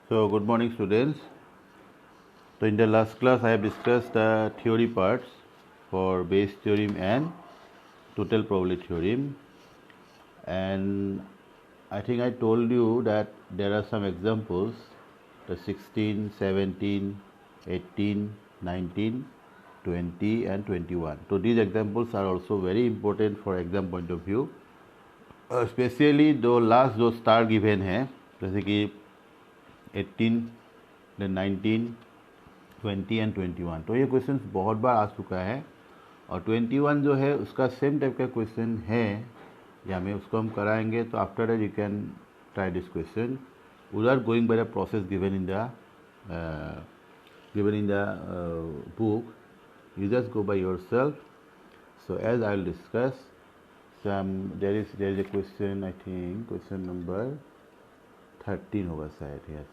So, good morning, students. So, in the last class, I have discussed the theory parts for Bayes theorem and total probability theorem, and I think I told you that there are some examples, the 16, 17, 18, 19, 20, and 21. So, these examples are also very important for exam point of view, especially जो star given है, जैसे कि 18, then 19, 20 and 21। तो ये question बहुत बार आ चुका है, और 21 जो है उसका सेम टाइप का क्वेश्चन है, या में उसको हम कराएंगे। तो after that you can try this question without going by the process given in the book. You just go by yourself. So as I will discuss there is a question, I think question number 13 होगा शायद, yes.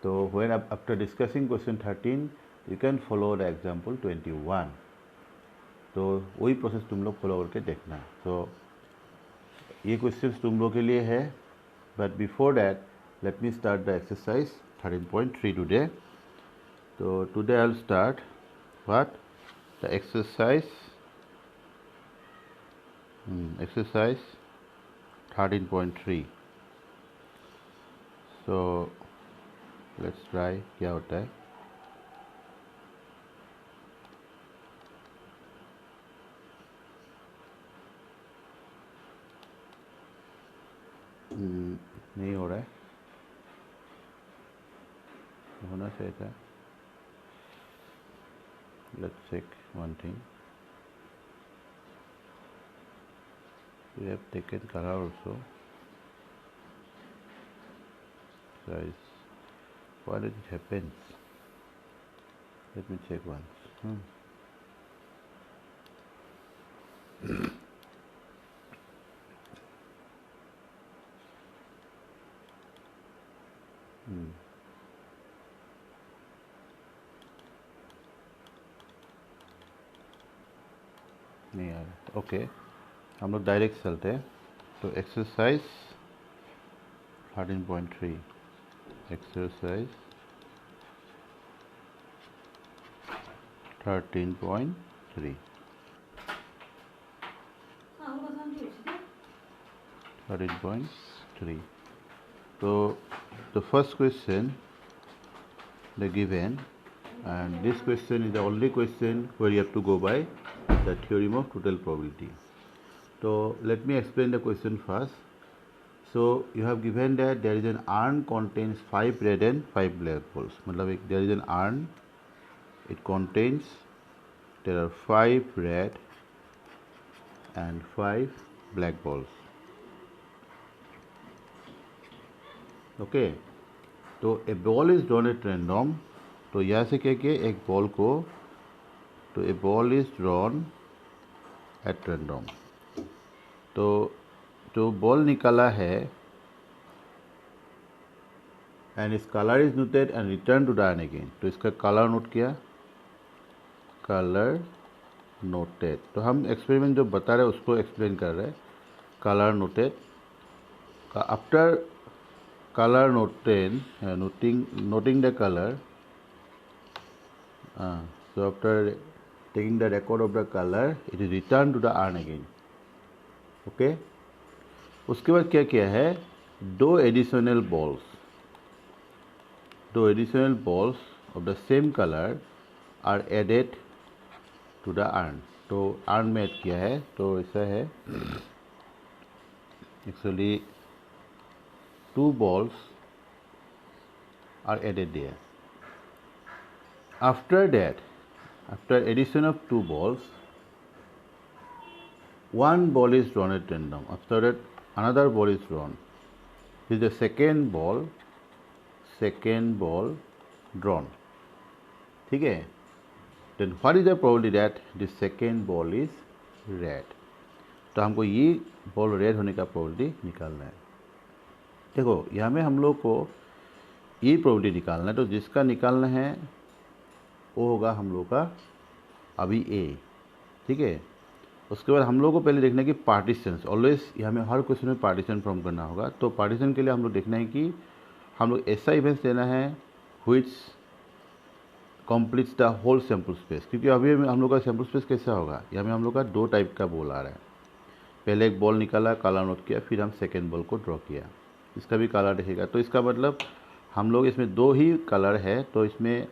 So when after discussing question 13 you can follow the example 21. तो वही process तुम लोग follow करके देखना। तो ये क्वेश्चंस तुम लोग के लिए है, but before that let me start the exercise 13.3 today. तो today I will start what the exercise 13.3। So let's try क्या होता है। नहीं हो रहा है, होना चाहिए था। Let's check one thing, we have taken color also. Guys, why did it happen? Let me check once. नहीं आ रहा। ओके, हम लोग डायरेक्ट चलते हैं। तो एक्सरसाइज 13.3, एक्सरसाइज 13.3, 13.3। तो the first question they given, and this question is the only question where you have to go by the theorem of total probability. So let me explain the question first. So you have given that there is an urn contains 5 red and 5 black balls. मतलब there is an urn, it contains, there are 5 red and 5 black balls. Okay, तो a ball is drawn at random। तो यहाँ से क्या किया, एक ball को, तो a ball is drawn at random। तो जो बॉल निकाला है, एंड इस colour is noted and return to the urn again. तो इसका कलर नोट किया, कलर नोटेड। तो हम एक्सपेरिमेंट जो बता रहे हैं उसको एक्सप्लेन कर रहे हैं। Colour noted, after colour noted, noting the colour, so after taking the record of the color it is returned to the urn again। Okay, उसके बाद क्या किया है, दो additional balls of the same colour are added to the urn. तो urn में add किया है। तो ऐसा है, actually 2 balls are added there। After that, after addition of 2 balls, 1 ball is drawn at random। After that, another ball is drawn। This is the second ball drawn। ठीक है। Then what is the probability that the second ball is red? तो हमको ये ball red होने का probability निकालना है। देखो यहाँ में हम लोग को ये प्रोबेबिलिटी निकालना है। तो जिसका निकालना है वो होगा हम लोग का अभी ए। ठीक है, उसके बाद हम लोग को पहले देखना है कि पार्टीशंस, ऑलवेज हमें हर क्वेश्चन में पार्टीशन फॉर्म करना होगा। तो पार्टीशन के लिए हम लोग देखना है कि हम लोग ऐसा इवेंट्स लेना है which completes the whole sample space, क्योंकि अभी हम लोग का सैम्पल स्पेस कैसा होगा, यहाँ में हम लोग का दो टाइप का बॉल आ रहा है। पहले एक बॉल निकाला, काला नोट किया, फिर हम सेकेंड बॉल को ड्रॉ किया, इसका भी कलर दिखेगा। तो इसका मतलब हम लोग इसमें दो ही कलर है, तो इसमें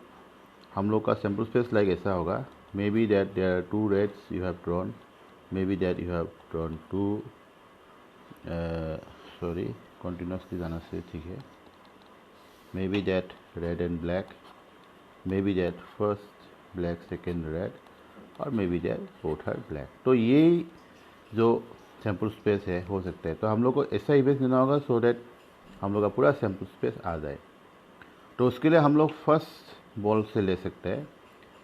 हम लोग का सैम्पल स्पेस लाइक ऐसा होगा। Maybe that there are two reds you have drawn, maybe that you have drawn two, sorry continuously जाना से ठीक है, maybe that red and black, maybe that first black second red, और maybe that both are black. तो ये जो sample space है हो सकता है। तो हम लोग को ऐसा इवेंट देना होगा सो दैट हम लोग का पूरा सैम्पल स्पेस आ जाए। तो उसके लिए हम लोग फर्स्ट बॉल से ले सकते हैं,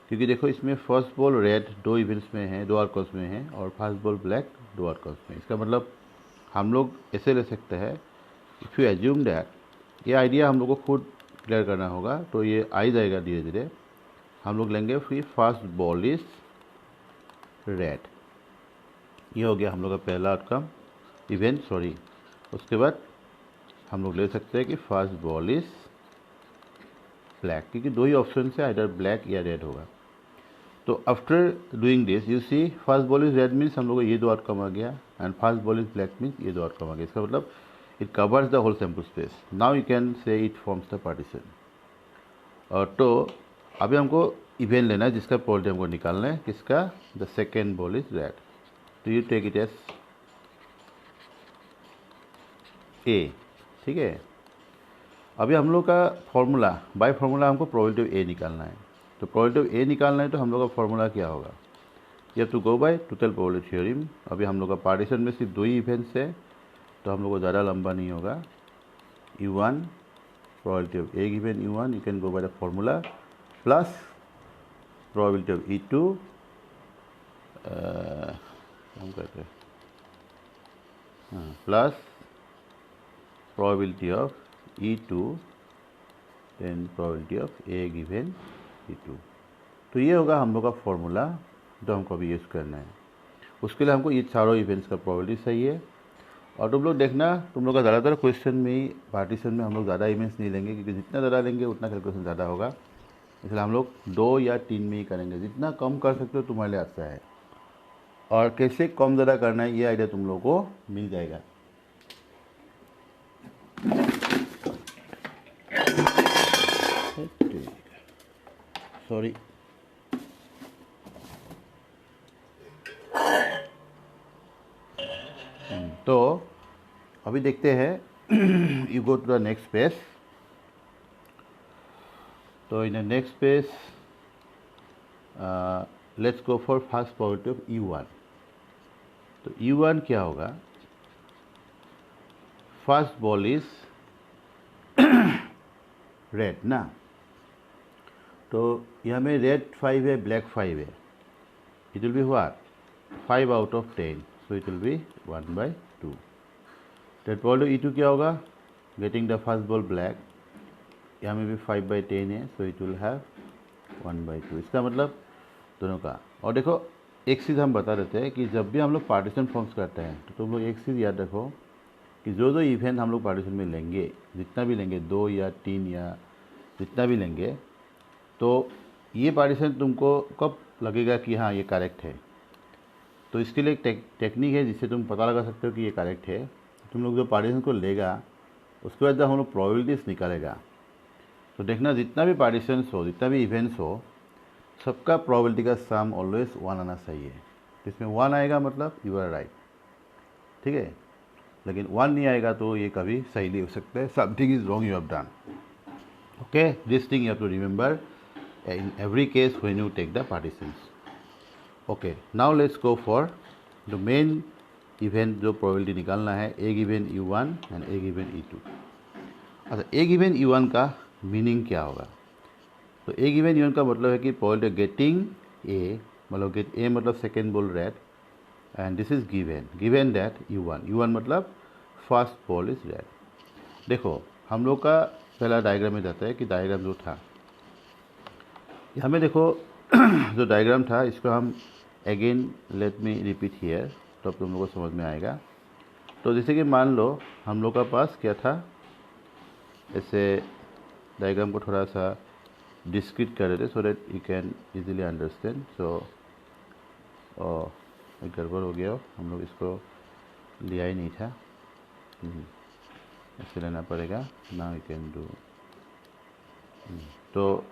क्योंकि देखो इसमें फर्स्ट बॉल रेड दो इवेंट्स में है, दो आर्कर्स में है, और फर्स्ट बॉल ब्लैक दो आर्कर्स में। इसका मतलब हम लोग ऐसे ले सकते हैं, इफ़ यू एज्यूम दैट, ये आइडिया हम लोग को खुद क्लियर करना होगा, तो ये आ ही जाएगा धीरे धीरे। हम लोग लेंगे फिर फर्स्ट बॉल इज रेड, ये हो गया हम लोग का पहला आउटकम इवेंट, सॉरी। उसके बाद हम लोग ले सकते हैं कि फर्स्ट बॉल इज ब्लैक, क्योंकि दो ही ऑप्शन से आइदर ब्लैक या रेड होगा। तो after doing this you see first ball is red means हम लोग को ये दो आउटकम आ गया, and first ball is black means ये दो आउटकम आ गया। इसका मतलब it covers the whole sample space. Now you can say it forms the partition. और तो अभी हमको इवेंट लेना है जिसका प्रोबेबिलिटी हमको निकालना है, किसका, the second ball is red. तो you take it as A, ठीक है। अभी हम लोग का फॉर्मूला, बाय फॉर्मूला हमको प्रोबेबिलिटी ऑफ ए निकालना है। तो प्रोबेबिलिटी ऑफ ए निकालना है तो हम लोग का फॉर्मूला क्या होगा, you have to go by total probability theorem. अभी हम लोग का पार्टीशन में सिर्फ दो ही इवेंट्स है, तो हम लोग को ज़्यादा लंबा नहीं होगा। U1 probability of A given U1, you can go by the formula, plus probability of E2, हम कहते हैं plus probability of E2 then probability of A given E2। तो ये होगा हम लोग का फॉर्मूला जो हमको अभी यूज़ करना है। उसके लिए हमको ये चारों इवेंट्स का प्रोबेबिलिटी चाहिए। और तुम लोग देखना, तुम लोग का ज़्यादातर क्वेश्चन में ही पार्टीशन में हम लोग ज़्यादा इवेंट्स नहीं लेंगे, क्योंकि जितना ज़्यादा लेंगे उतना कैलकुलेशन ज़्यादा होगा। इसलिए हम लोग 2 या 3 में ही करेंगे, जितना कम कर सकते हो तुम्हारे लिए अच्छा है। और कैसे कम ज़्यादा करना है ये आइडिया तुम लोग को मिल जाएगा। सॉरी, तो अभी देखते हैं you go to the next page. तो in the next page let's go for first probability of U1। तो U1 क्या होगा, फर्स्ट बॉल इज रेड ना, तो यहाँ में रेड 5 है, ब्लैक 5 है, it will be what 5 out of 10, so it will B 1/2। That probability E2 क्या होगा, getting the first ball black, यहाँ में भी 5/10 है, सो इट विल हैव 1/2। इसका मतलब दोनों का। और देखो एक चीज़ हम बता देते हैं कि जब भी हम लोग पार्टीशन फॉर्म्स करते हैं तो तुम लोग एक चीज़ याद रखो कि जो जो इवेंट हम लोग पार्टीशन में लेंगे, जितना भी लेंगे 2 या 3 या जितना भी लेंगे, तो ये पार्टीशन तुमको कब लगेगा कि हाँ ये करेक्ट है। तो इसके लिए एक टेक्निक है जिससे तुम पता लगा सकते हो कि ये करेक्ट है। तुम लोग जो पार्टीशन को लेगा उसके बाद जब हम लोग प्रोबेबिलिटीज निकालेगा, तो देखना जितना भी पार्टीशंस हो, जितना भी इवेंट्स हो, सबका प्रोबेबिलिटी का सम ऑलवेज 1 आना चाहिए। इसमें 1 आएगा मतलब यू आर राइट, ठीक है। लेकिन 1 नहीं आएगा तो ये कभी सही नहीं हो सकता है, something is wrong you have done. Okay, this thing you have to remember in every case when you take the partitions। okay, now let's go for the main event जो probability निकालना है, A given U1 and A given E2। अच्छा, A given U1 का meaning क्या होगा, तो A given U1 का मतलब है कि probability getting A, मतलब get A मतलब second ball red, and this is given that U1 मतलब फर्स्ट बॉल इज रेड। देखो हम लोग का पहला डायग्राम में जाता है कि डायग्राम जो था यहाँ में देखो जो डायग्राम था इसको हम again let me repeat here, तो अब तुम लोगों को समझ में आएगा। तो जैसे कि मान लो हम लोग का पास क्या था, ऐसे डायग्राम को थोड़ा सा डिस्क्रीट कर देते so that you can easily understand. So गड़बड़ हो गया, हम लोग इसको लिया ही नहीं था, ऐसे लेना पड़ेगा। Now you can do. तो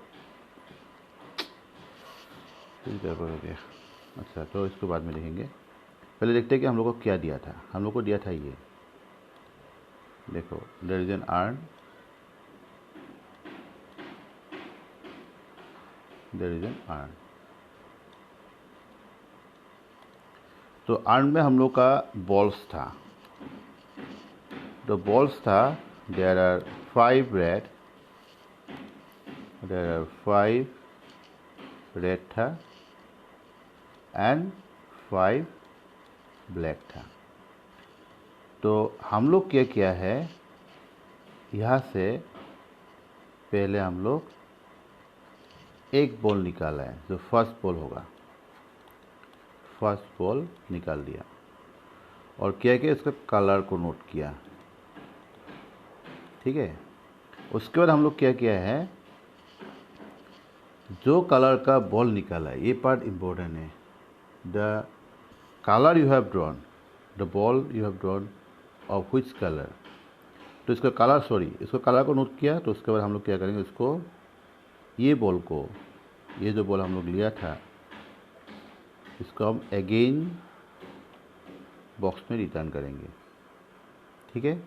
फिर गड़बड़ हो गया। अच्छा, तो इसको बाद में लिखेंगे। पहले देखते हैं कि हम लोग को क्या दिया था। हम लोग को दिया था ये, देखो, there is an urn, there is an urn. तो अर्न में हम लोग का बॉल्स था, तो बॉल्स था there are 5 red, there are 5 red था एंड 5 ब्लैक था। तो हम लोग क्या किया है, यहाँ से पहले हम लोग एक बॉल निकाला है, जो फर्स्ट बॉल होगा, फर्स्ट बॉल निकाल दिया और क्या किया, इसका कलर को नोट किया। ठीक है, उसके बाद हम लोग क्या किया है, जो कलर का बॉल निकाला है, ये पार्ट इम्पोर्टेंट है। The colour you have drawn, the ball you have drawn of which colour. तो इसका कलर, इसको कलर को नोट किया। तो उसके बाद हम लोग क्या करेंगे, इसको, ये बॉल को, ये जो बॉल हम लोग लिया था, इसको हम अगेन बॉक्स में रिटर्न करेंगे। ठीक है,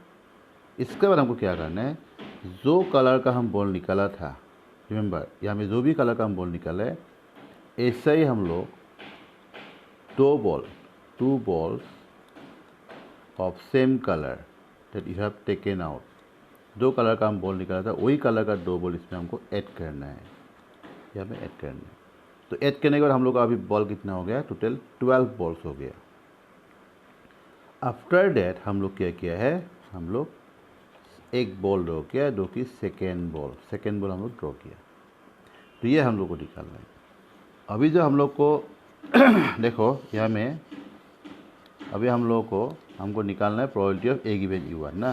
इसके बाद हमको क्या करना है, जो कलर का हम बॉल निकाला था, रिमेंबर यहाँ में जो भी कलर का हम बॉल निकाला है, ऐसा ही हम लोग two balls of same colour that you have taken out, जो कलर का हम बॉल निकाला था वही कलर का 2 बॉल इसमें हमको ऐड करना है, यहाँ पे ऐड करना है। तो ऐड करने के बाद हम लोग का अभी बॉल कितना हो गया, टोटल 12 बॉल्स हो गया। आफ्टर डैट हम लोग क्या किया है, हम लोग एक बॉल ड्रॉ किया, जो कि सेकेंड बॉल हम लोग ड्रॉ किया। तो ये हम लोग को निकालना है। अभी जो हम लोग को देखो यहाँ में, अभी हम लोग को हमको निकालना है probability of A given U1 ना।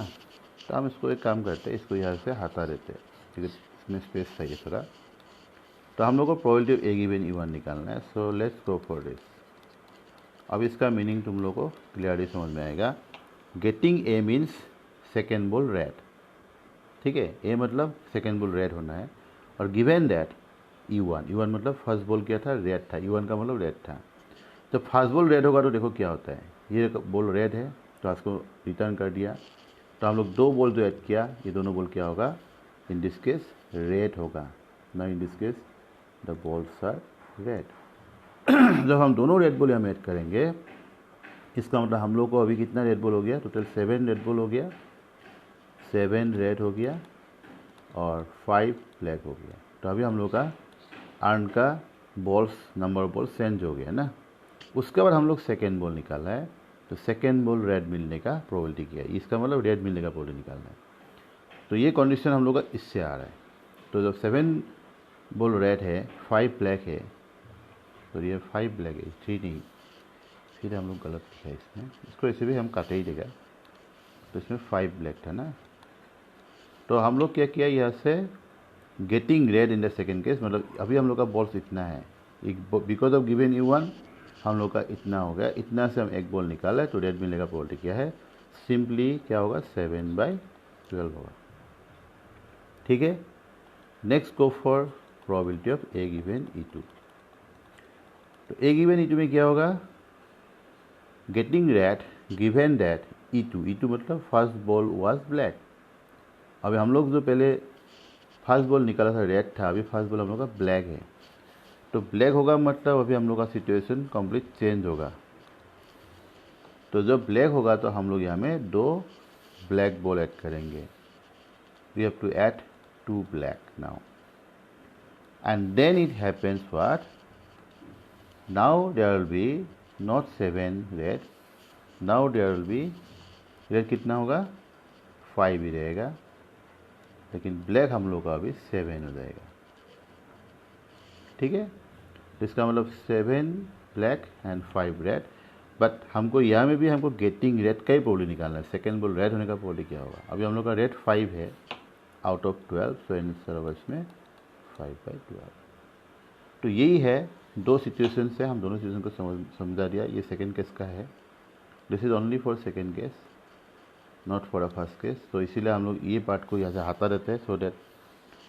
तो हम इसको एक काम करते हैं, इसको यहाँ से हटा देते हैं क्योंकि इसमें स्पेस चाहिए थोड़ा। तो हम लोग को probability of A given U1 निकालना है। So let's go for this. अब इसका मीनिंग तुम लोग को क्लियरली समझ में आएगा। Getting a means second ball red, ठीक है, ए मतलब सेकेंड बॉल रेड होना है, और गिवन दैट U1 मतलब फर्स्ट बॉल क्या था, रेड था, U1 का मतलब रेड था। जब फर्स्ट बॉल रेड होगा तो देखो क्या होता है, ये बॉल रेड है तो इसको रिटर्न कर दिया। तो हम लोग 2 बॉल जो ऐड किया, ये दोनों बॉल क्या होगा, इन दिस केस रेड होगा ना, in this case the balls are red. जब हम दोनों रेड बॉल यहाँ में ऐड करेंगे, इसका मतलब हम लोग को अभी कितना रेड बॉल हो गया, टोटल 7 रेड बॉल हो गया, 7 रेड हो गया और 5 ब्लैक हो गया। तो अभी हम लोग का अर्न का बॉल्स, नंबर बॉल चेंज हो गया ना। उसके बाद हम लोग सेकेंड बॉल निकाला है, तो सेकेंड बॉल रेड मिलने का प्रोबेबिलिटी क्या है, इसका मतलब रेड मिलने का प्रोबेबिलिटी निकालना है। तो ये कंडीशन हम लोग का इससे आ रहा है। तो जब 7 बॉल रेड है, 5 ब्लैक है, तो ये 5 ब्लैक है, 3 नहीं, फिर हम लोग गलत लिखा है इसमें, इसको ऐसे भी हम काटे ही देगा। तो इसमें 5 ब्लैक था ना। तो हम लोग क्या किया, यहाँ से getting red in the second case, मतलब अभी हम लोग का बॉल्स इतना है, बिकॉज ऑफ गिवन U1 हम लोग का इतना हो गया, इतना से हम एक बॉल निकाला है, तो रेड मिलने का प्रोबेबिलिटी क्या है, सिंपली क्या होगा, 7/12 होगा। ठीक है, next go for probability of A given E2। तो ए गिवन E2 में क्या होगा, getting red given that E2 मतलब फर्स्ट बॉल वाज ब्लैक। अभी हम लोग जो पहले फर्स्ट बॉल निकाला था रेड था, अभी फर्स्ट बॉल हम लोग का ब्लैक है, तो ब्लैक होगा मतलब अभी हम लोग का सिचुएशन कंप्लीट चेंज होगा। तो जब ब्लैक होगा तो हम लोग यहाँ में 2 ब्लैक बॉल ऐड करेंगे। We have to add 2 black now, and then it happens what, now there will be not 7 red, now there will be, red कितना होगा, 5 ही रहेगा, लेकिन ब्लैक हम लोग का अभी 7 हो जाएगा। ठीक है, तो इसका मतलब 7 ब्लैक एंड 5 रेड। बट हमको यहाँ में भी गेटिंग रेड का ही प्रोबेबिलिटी निकालना है, सेकेंड बॉल रेड होने का प्रोबेबिलिटी क्या होगा। अभी हम लोग का रेड 5 है, आउट ऑफ 12, सो आंसर होगा इसमें 5/12। तो यही है, दो सिचुएशन से हम दोनों सिचुएशन को समझा दिया। ये सेकेंड केस का है, this is only for second case, not for a first case. तो इसीलिए हम लोग ये पार्ट को यहाँ से हटा देते हैं, so that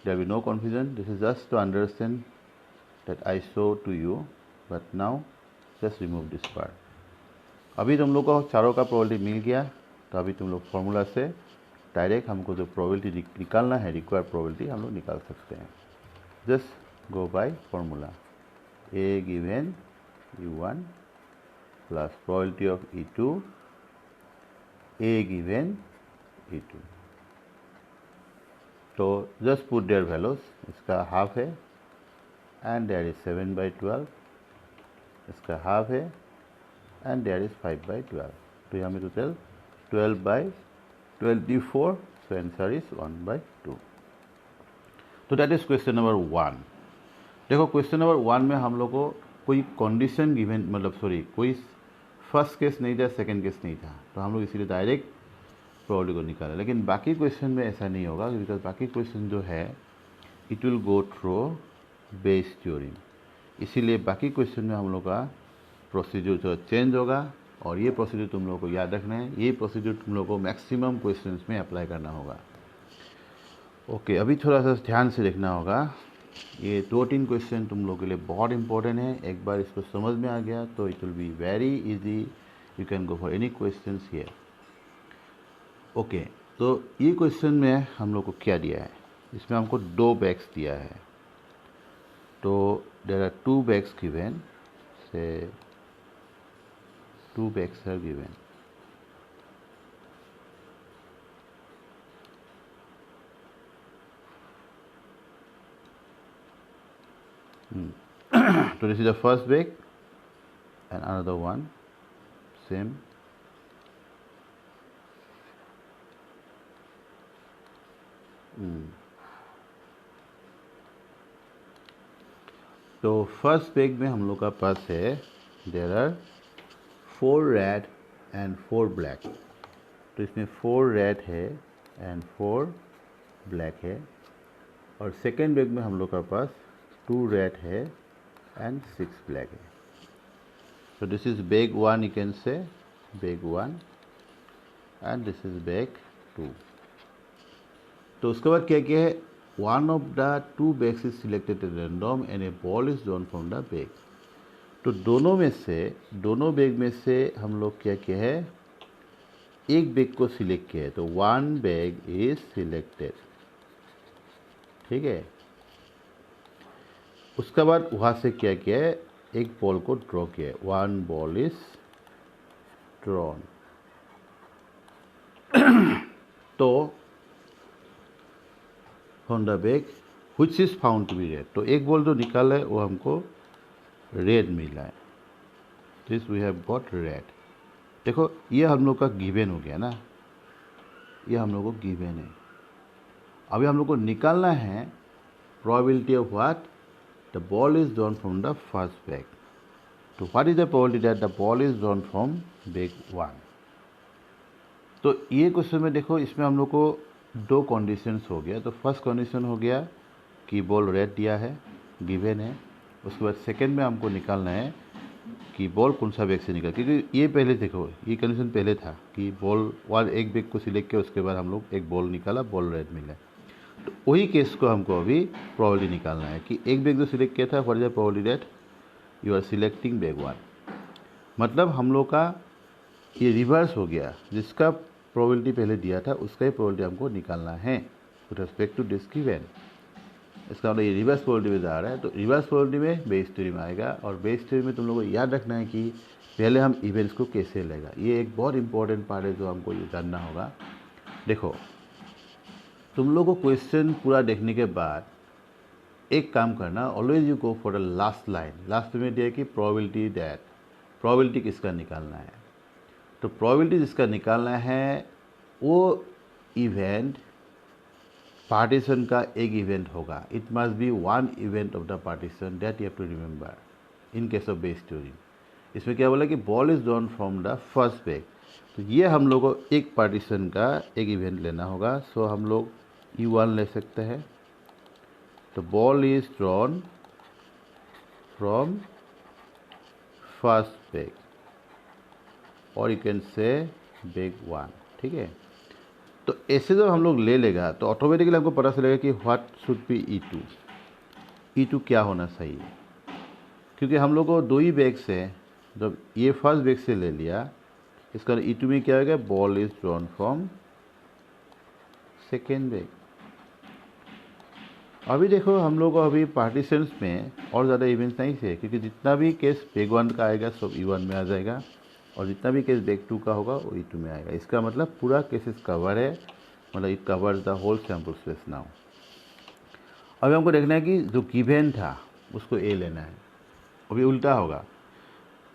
there be no confusion. This is just to understand that I show to you, but now just remove this part. अभी तुम लोग को चारों का प्रोबेबिलिटी मिल गया, तो अभी तुम लोग फॉर्मूला से डायरेक्ट हमको जो प्रोबेबिलिटी निकालना है, रिक्वायर्ड प्रोबेबिलिटी, हम लोग निकाल सकते हैं। Just go by formula, A given E1 plus probability of E2, A given E2। तो जस्ट पुट देयर वैल्यूज, इसका हाफ है एंड देयर इज 7/12, इसका हाफ है एंड देयर इज 5/12। तो यहाँ में टोटल 12/24, सो आंसर इज 1/2। तो दैट इज क्वेश्चन नंबर 1। देखो क्वेश्चन नंबर 1 में हम लोग को कोई कंडीशन गिवन, मतलब सॉरी, कोई फर्स्ट केस नहीं था, सेकंड केस नहीं था, तो हम लोग इसीलिए डायरेक्ट प्रोबेबिलिटी को निकाला। लेकिन बाकी क्वेश्चन में ऐसा नहीं होगा, बिकॉज बाकी क्वेश्चन जो है it will go through Bayes theorem, इसीलिए बाकी क्वेश्चन में हम लोग का प्रोसीजर जो चेंज होगा। और ये प्रोसीजर तुम लोग को याद रखना है, ये प्रोसीजर तुम लोग को मैक्सिमम क्वेश्चंस में अप्लाई करना होगा। ओके, अभी थोड़ा सा ध्यान से देखना होगा, ये 2-3 क्वेश्चन तुम लोग के लिए बहुत इंपॉर्टेंट है। एक बार इसको समझ में आ गया तो it will be very easy, you can go for any questions here. Okay, तो ये क्वेश्चन में हम लोग को क्या दिया है, इसमें हमको 2 बैग्स दिया है। तो there are 2 bags given, say 2 bags are given. So this is the first bag and another one, same. तो फर्स्ट बैग में हम लोग का पास है, there are 4 red and 4 black. तो इसमें 4 रेड है एंड 4 ब्लैक है। और सेकेंड बैग में हम लोग का पास 2 रेड है and 6 black है। So this is bag 1, you can say bag 1 and this is bag 2। तो उसके बाद क्या क्या है, one of the 2 bags is selected at random and a ball is drawn from the bag। तो दोनों बैग में से हम लोग क्या क्या है, एक बैग को सिलेक्ट किया है, तो 1 बैग इज सिलेक्टेड, ठीक है। उसके बाद वहाँ से क्या किया है, एक बॉल को ड्रॉ किया है, 1 बॉल इज ड्रॉन। तो from the bag which is found to be red, तो एक बॉल जो निकाला है वो हमको रेड मिला है, this we have got red. देखो ये हम लोग का गिवन हो गया ना, ये हम लोग को गिवन है। अभी हम लोग को निकालना है probability of what, the ball is drawn from the first bag। तो what is the probability that the ball is drawn from bag 1। तो ये क्वेश्चन में देखो, इसमें हम लोग को 2 कंडीशंस हो गया। तो फर्स्ट कंडीशन हो गया कि बॉल रेड दिया है, गिवन है। उसके बाद सेकंड में हमको निकालना है कि बॉल कौन सा बैग से निकला, क्योंकि ये पहले देखो, ये कंडीशन पहले था कि बॉल एक बैग को सिलेक्ट किया, उसके बाद हम लोग एक बॉल निकाला, बॉल रेड मिला। तो वही केस को हमको अभी प्रोबेबिलिटी निकालना है कि एक बैग जो सिलेक्ट किया था, what is the probability that you are selecting bag 1। मतलब हम लोग का ये रिवर्स हो गया, जिसका प्रोबेबिलिटी पहले दिया था उसका ही प्रोबेबिलिटी हमको निकालना है with respect to this given. इसका मतलब ये रिवर्स प्रोबेबिलिटी में जा रहा है। तो रिवर्स प्रोबेबिलिटी में बेस थ्योरी में आएगा, और बेस थ्योरी में तुम लोगों को याद रखना है कि पहले हम इवेंट्स को कैसे लेगा। ये एक बहुत इंपॉर्टेंट पार्ट है जो हमको ये जानना होगा। देखो तुम लोग को क्वेश्चन पूरा देखने के बाद एक काम करना, always you go for the last line. Last में दिया कि प्रोबेबिलिटी दैट, प्रोबेबिलिटी किसका निकालना है। तो प्रोबेबिलिटी जिसका निकालना है वो इवेंट पार्टीशन का एक इवेंट होगा। It must be 1 event of the partition, that you have to remember in case of Bayes theory. इसमें क्या बोला कि ball is drawn from the first bag. तो ये हम लोग को एक पार्टीशन का एक इवेंट लेना होगा। सो हम लोग U1 ले सकते हैं। तो ball is drawn from first bag, और यू कैन से बेग 1, ठीक है। तो ऐसे जब हम लोग ले लेगा तो ऑटोमेटिकली हमको पता चलेगा कि what should be E2, E2 क्या होना चाहिए, क्योंकि हम लोग को दो ही बैग से, जब ये फर्स्ट बैग से ले लिया, इसका E2 में क्या होगा, ball is drawn from second bag. अभी देखो हम लोग को अभी पार्टीशंस में और ज़्यादा इवेंट्स नहीं थे, क्योंकि जितना भी केस बैग 1 का आएगा सब E1 में आ जाएगा, और जितना भी केस बैग 2 का होगा वो E2 में आएगा। इसका मतलब पूरा केसेस कवर है, मतलब it covers the whole sample space now. अभी हमको देखना है कि जो गिवन था उसको ए लेना है। अभी उल्टा होगा,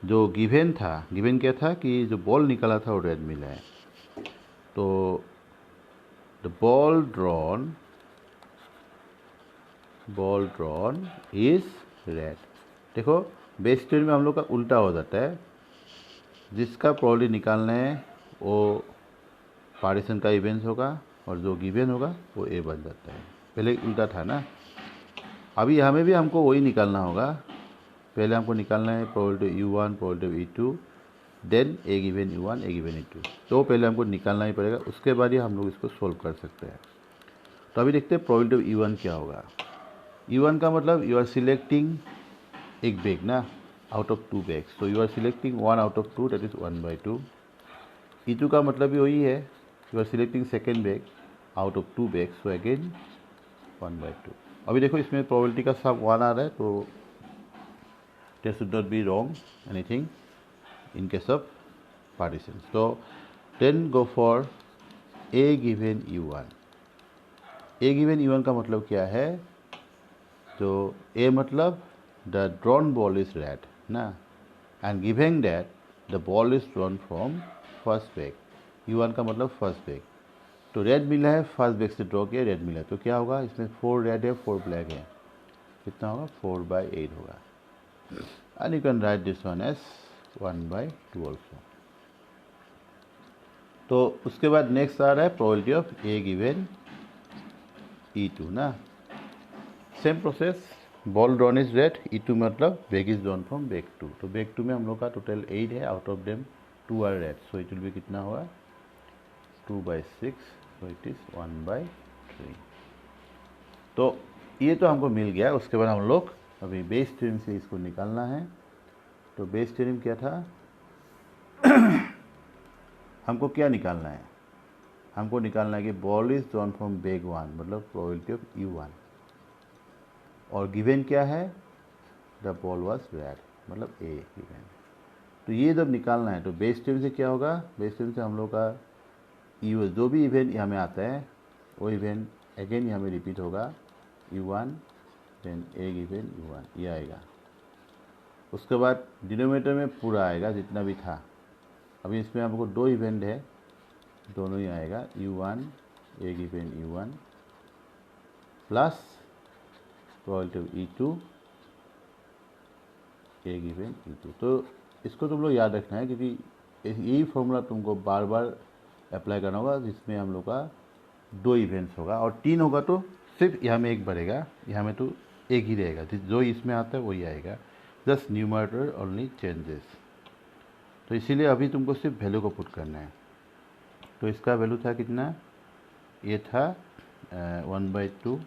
जो गिवन था, गिवन क्या था कि जो बॉल निकाला था वो रेड मिला है, तो the ball drawn is red. देखो बेस थ्योरी में हम लोग का उल्टा हो जाता है, जिसका प्रोबेबिलिटी निकालना है वो पार्टीशन का इवेंट्स होगा, और जो गिवन होगा वो ए बन जाता है। पहले उल्टा था ना, अभी यहाँ में भी हमको वही निकालना होगा। पहले हमको निकालना है probability U1, probability E2, then A given U1, A given E2। तो पहले हमको निकालना ही पड़ेगा, उसके बाद ही हम लोग इसको सोल्व कर सकते हैं। तो अभी देखते हैं प्रोबेबिलिटी E1 क्या होगा। E1 का मतलब यू आर सिलेक्टिंग एक बैग ना, आउट ऑफ 2 बैग्स, तो you are selecting 1 out of 2, that is 1/2। E2 का मतलब भी वही है, you are selecting second bag out of 2 bags, so again 1/2। अभी देखो इसमें प्रोबेबिलिटी का सब 1 आ रहा है, तो there should not be wrong anything in case of partitions. So then go for a given U1। a given U1 का मतलब क्या है, तो a मतलब the drawn ball is red ना, and given that the ball is drawn from first bag, U1 का मतलब first bag, तो रेड मिला है, फर्स्ट बैग से ड्रॉ किया, रेड मिला, तो क्या होगा, इसमें 4 रेड है 4 ब्लैक है, कितना होगा, 4/8 होगा। And you can write this one as 1/2 also। तो उसके बाद नेक्स्ट आ रहा है probability of A given E2 ना, same process, ball drawn is red, E2 मतलब bag is drawn from bag 2। तो बैग 2 में हम लोग का टोटल 8 है, out of them 2 are red, so it will be कितना होगा, 2/6, सो इट इज 1/3। तो ये तो हमको मिल गया। उसके बाद हम लोग अभी बेस थ्योरम से इसको निकालना है। तो बेस थ्योरम क्या था, हमको क्या निकालना है, हमको निकालना है कि ball is drawn from bag 1, मतलब प्रोबेबिलिटी ऑफ U1, और गिवन क्या है, द बॉल वाज रेड, मतलब ए गिवन। तो ये जब निकालना है तो बेस थ्योरम से क्या होगा, बेस थ्योरम से हम लोग का जो भी इवेंट यहाँ में आता है वो इवेंट अगेन यहाँ में रिपीट होगा, U1 then A given U1, ये आएगा। उसके बाद डिनोमिनेटर में पूरा आएगा जितना भी था। अभी इसमें हमको 2 इवेंट है, दोनों ही आएगा, U1 A given U1 plus probability of E2 A given E2। तो इसको तुम लोग याद रखना है, क्योंकि यही फॉर्मूला तुमको बार बार अप्लाई करना होगा, जिसमें हम लोग का 2 इवेंट्स होगा, और 3 होगा तो सिर्फ यहाँ में 1 बढ़ेगा, यहाँ में तो 1 ही रहेगा, जो इसमें आता है वही आएगा, जस्ट न्यूमरेटर ओनली चेंजेस। तो इसीलिए अभी तुमको सिर्फ वैल्यू को पुट करना है। तो इसका वैल्यू था कितना, ये था 1/2,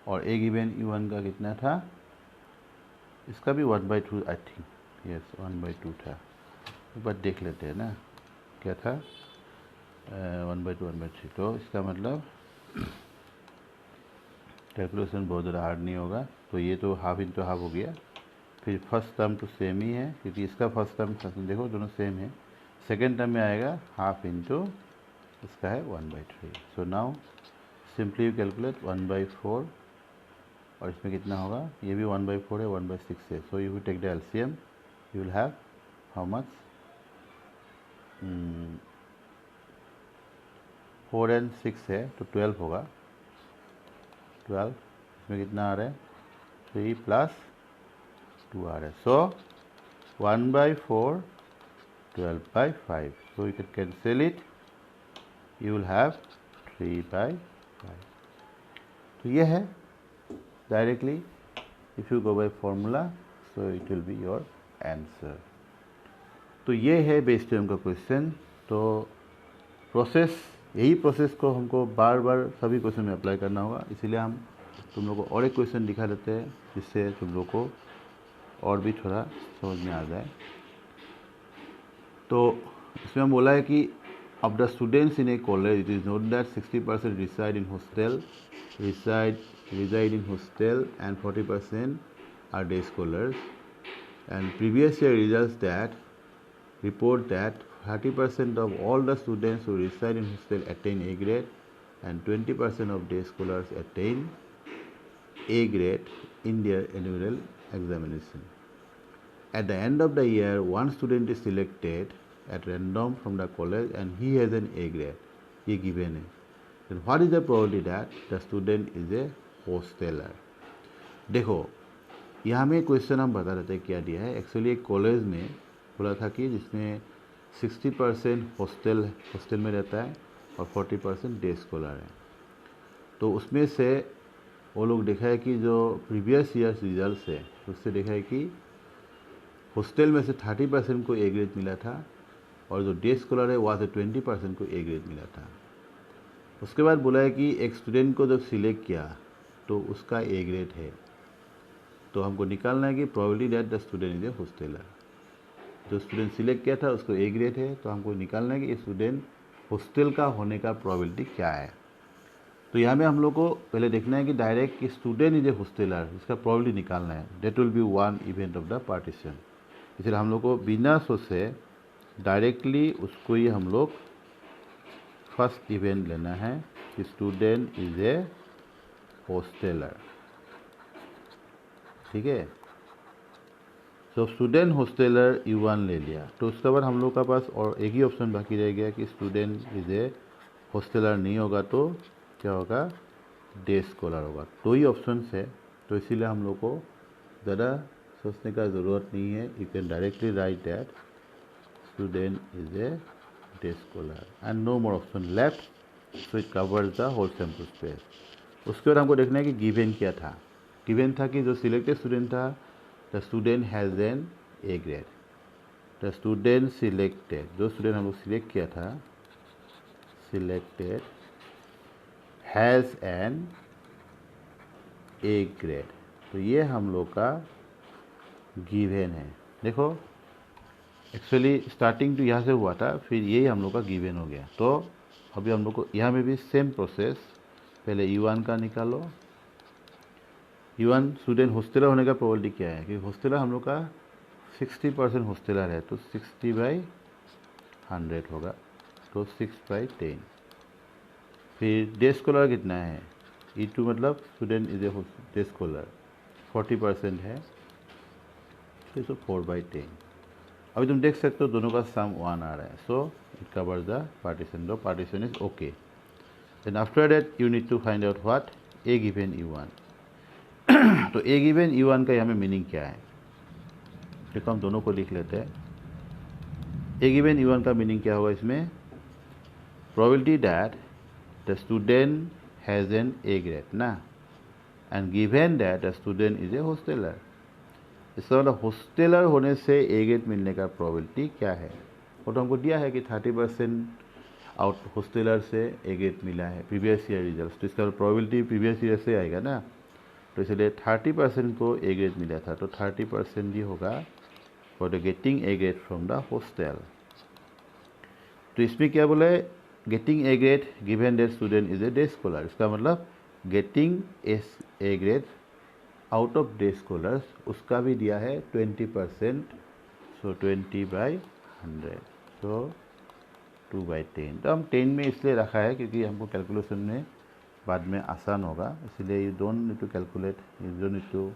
और ए गिवन U1 का कितना था, इसका भी 1/2 आई थिंक, यस 1/2 था। एक बार देख लेते हैं ना क्या था, 1/2 1/3। तो इसका मतलब कैलकुलेशन बहुत ज़्यादा हार्ड नहीं होगा। तो ये तो हाफ इंटू हाफ हो गया, फिर फर्स्ट टर्म तो सेम ही है, क्योंकि इसका फर्स्ट टर्म देखो दोनों सेम है। सेकेंड टर्म में आएगा हाफ इंटू, इसका है 1/3। So now simply you calculate 1/4, और इसमें कितना होगा, ये भी 1/4 है, 1/6 है। So you will take the LCM, you will have how much, 4 and 6 है तो 12 होगा, 12, इसमें कितना आ रहा है, 3 + 2 आ रहा है। सो 1/4 12/5, so you can cancel it, you will have 3/5। तो ये है directly if you go by formula so it will be your answer. तो ये है बेस थ्योरम का क्वेश्चन। तो प्रोसेस, यही प्रोसेस को हमको बार बार सभी क्वेश्चन में अप्लाई करना होगा, इसीलिए हम तुम लोग को और एक क्वेश्चन दिखा देते हैं जिससे तुम लोग को और भी थोड़ा समझ में आ जाए। तो इसमें हम बोला है कि of the students in a college, it is known that 60% reside in hostel and 40% are day scholars. And previous year results that report that 30% of all the students who reside in hostel attain A grade and 20% of day scholars attain A grade in their annual examination. At the end of the year, one student is selected at random from the college and he has an A grade. ये given है. Then what is the probability that the student is a hosteler? देखो यहाँ में question हम बता रहे थे क्या दिया है। एक्चुअली एक कॉलेज में बोला था कि जिसमें 60% हॉस्टल में रहता है और 40% डे स्कॉलर है। तो उसमें से वो लोग देखा है कि जो प्रीवियस ईयर्स रिजल्ट है उससे देखा है कि हॉस्टल में से 30% को ए ग्रेड मिला था और जो डे स्कॉलर है वहाँ से 20% को ए ग्रेड मिला था। उसके बाद बोला है कि एक स्टूडेंट को जब सिलेक्ट किया तो उसका ए ग्रेड है, तो हमको निकालना है कि probability that the student is a hosteller. जो स्टूडेंट सिलेक्ट किया था उसको ए ग्रेड है, तो हमको निकालना है कि स्टूडेंट हॉस्टल का होने का प्रोबेबिलिटी क्या है। तो यहाँ में हम लोग को पहले देखना है कि डायरेक्ट कि स्टूडेंट इज ए हॉस्टेलर, इसका प्रोबेबिलिटी निकालना है। That will be one event of the partition. इसलिए हम लोग को बिना सोचे डायरेक्टली उसको ही हम लोग फर्स्ट इवेंट लेना है कि स्टूडेंट इज ए हॉस्टेलर। ठीक है, तो स्टूडेंट हॉस्टेलर U1 ले लिया, तो उसके बाद हम लोग का पास और एक ही ऑप्शन बाकी रह गया कि स्टूडेंट इज ए हॉस्टेलर नहीं होगा तो क्या होगा, डे स्कॉलर होगा। दो ही ऑप्शन है, तो इसीलिए हम लोग को ज़्यादा सोचने का ज़रूरत नहीं है। You can directly write that student is a day scholar and no more option left, so it covers the whole sample space. उसके बाद हमको देखना है कि गिवन क्या था। गिवन था कि जो सिलेक्टेड स्टूडेंट था, the student has an A grade. The student selected, जो स्टूडेंट हम लोग सिलेक्ट किया था, selected has an A grade. तो ये हम लोग का गिवन है। देखो एक्चुअली स्टार्टिंग तो यहाँ से हुआ था, फिर यही हम लोग का गिवन हो गया। तो अभी हम लोग को यहाँ में भी सेम प्रोसेस, पहले U1 का निकालो। U1 स्टूडेंट हॉस्टेलर होने का प्रोबेबिलिटी क्या है, क्योंकि हॉस्टेलर हम लोग का 60% हॉस्टेलर है, तो 60/100 होगा, तो 6/10। फिर डे स्कॉलर कितना है, E2 मतलब student is a day scholar 40% है, तो 4/10। अभी तुम देख सकते हो दोनों का सम 1 आ रहा है, so it covers the partition. The partition is okay. Then after that you need to find out what a given U1। तो ए गिवन U1 का यहाँ में मीनिंग क्या है, देखो हम दोनों को लिख लेते हैं। ए गिवन U1 का मीनिंग क्या होगा, इसमें probability that the student has an A grade ना, and given that the student is a hosteller. इसका मतलब हॉस्टेलर होने से ए ग्रेड मिलने का प्रोबेबिलिटी क्या है। वो तो हमको दिया है कि 30% आउट हॉस्टेलर से ए ग्रेड मिला है प्रीवियस ईयर रिजल्ट, तो इसका प्रोबेबिलिटी प्रीवियस ईयर से आएगा ना, तो इसलिए 30% को ए ग्रेड मिला था, तो 30% ही होगा for the getting A grade from the hostel. तो इसमें क्या बोला है, getting A grade given that student is a day scholar. इसका मतलब getting A grade out of day scholars, उसका भी दिया है 20%, सो 20/100, सो 2/10। तो हम 10 में इसलिए रखा है क्योंकि हमको कैलकुलेशन में बाद में आसान होगा, इसलिए you don't need to calculate, you don't need to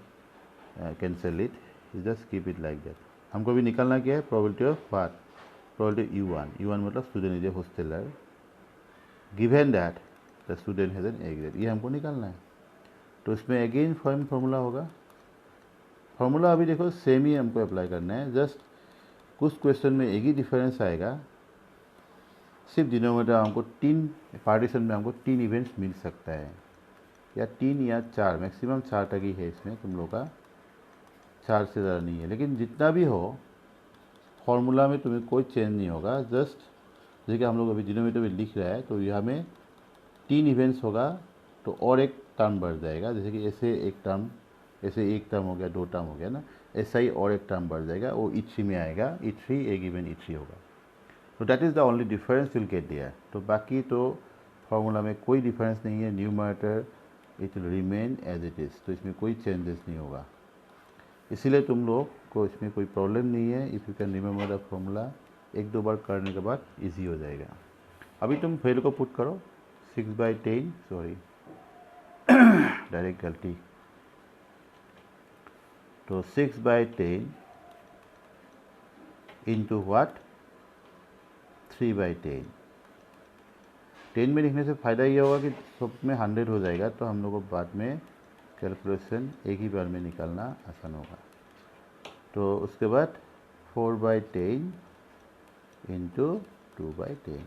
cancel it, you just keep it like that. हमको भी निकालना क्या है, probability of what, probability U1 मतलब student is a hosteller given that the student has an A grade, ये हमको निकालना है। तो इसमें अगेन फार्मूला होगा। फार्मूला अभी देखो सेम ही हमको अप्लाई करना है, जस्ट कुछ क्वेश्चन में एक ही डिफरेंस आएगा, सिर्फ डिनोमिनेटर हमको 3 पार्टीशन में हमको 3 इवेंट्स मिल सकता है। या 3 या 4, मैक्सिमम 4 तक ही है इसमें तुम लोग का, 4 से ज़्यादा नहीं है। लेकिन जितना भी हो फॉर्मूला में तुम्हें कोई चेंज नहीं होगा। जस्ट जैसे कि हम लोग अभी डिनोमिनेटर में लिख रहा है तो यहाँ में 3 इवेंट्स होगा तो और एक टर्म बढ़ जाएगा। जैसे कि ऐसे एक टर्म, ऐसे एक टर्म हो गया, 2 टर्म हो गया ना, ऐसा ही और एक टर्म बढ़ जाएगा, वो E3 में आएगा। E3 एक इवेंट E3 होगा। तो that is the only difference will get there. तो बाकी तो फार्मूला में कोई डिफरेंस नहीं है। Numerator it will remain as it is, तो इसमें कोई चेंजेस नहीं होगा। इसीलिए तुम लोग को इसमें कोई प्रॉब्लम नहीं है। If you can remember the formula, 1-2 बार करने के बाद इजी हो जाएगा। अभी तुम वैल्यू को पुट करो 6/10, सॉरी डायरेक्ट गलती। तो 6/10 इंटू व्हाट, 3/10। 10 में लिखने से फ़ायदा ये होगा कि सब में 100 हो जाएगा, तो हम लोग को बाद में कैलकुलेशन एक ही बार में निकालना आसान होगा। तो उसके बाद 4/10 इंटू 2/10।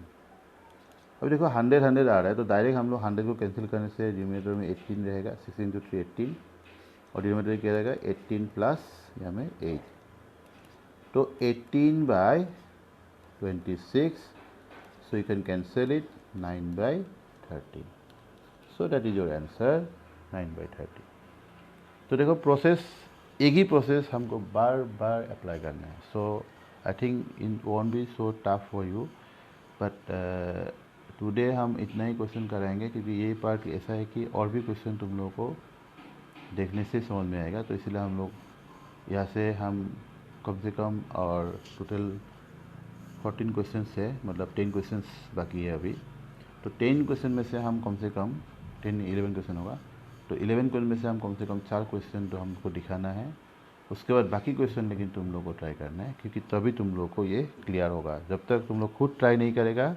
अब देखो 100 आ रहा है, तो डायरेक्ट हम लोग 100 को कैंसिल करने से डिनोमिनेटर में 18 रहेगा। 6 इंटू 3 18, और डिनोमिनेटर क्या रहेगा 18 प्लस यहाँ में 8, तो 18/26। So you can cancel it 9/30। So that is your answer 9/30। तो देखो प्रोसेस एक ही प्रोसेस हमको बार बार अप्लाई करना है। So I think it won't be so tough for you, but today हम इतना ही क्वेश्चन कराएंगे क्योंकि ये पार्ट ऐसा है कि और भी क्वेश्चन तुम लोगों को देखने से समझ में आएगा। तो इसलिए हम लोग यहाँ से हम कम से कम, और टोटल 14 क्वेश्चन है, मतलब 10 क्वेश्चन बाकी है अभी। तो 10 क्वेश्चन में से हम कम से कम 11 क्वेश्चन होगा, तो 11 क्वेश्चन में से हम कम से कम 4 क्वेश्चन तो हमको दिखाना है। उसके बाद बाकी क्वेश्चन लेकिन तुम लोग को ट्राई करना है, क्योंकि तभी तुम लोग को ये क्लियर होगा। जब तक तुम लोग खुद ट्राई नहीं करेगा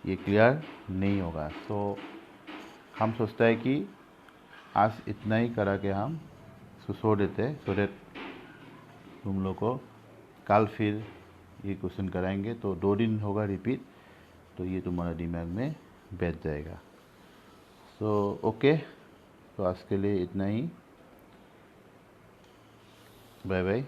ये क्लियर नहीं होगा। तो हम सोचता है कि आज इतना ही करा के हम छोड़ देते हैं, सो दैट तुम लोग को कल फिर ये क्वेश्चन कराएंगे तो 2 दिन होगा रिपीट, तो ये तुम्हारा दिमाग में बैठ जाएगा। सो ओके, तो आज के लिए इतना ही। Bye bye.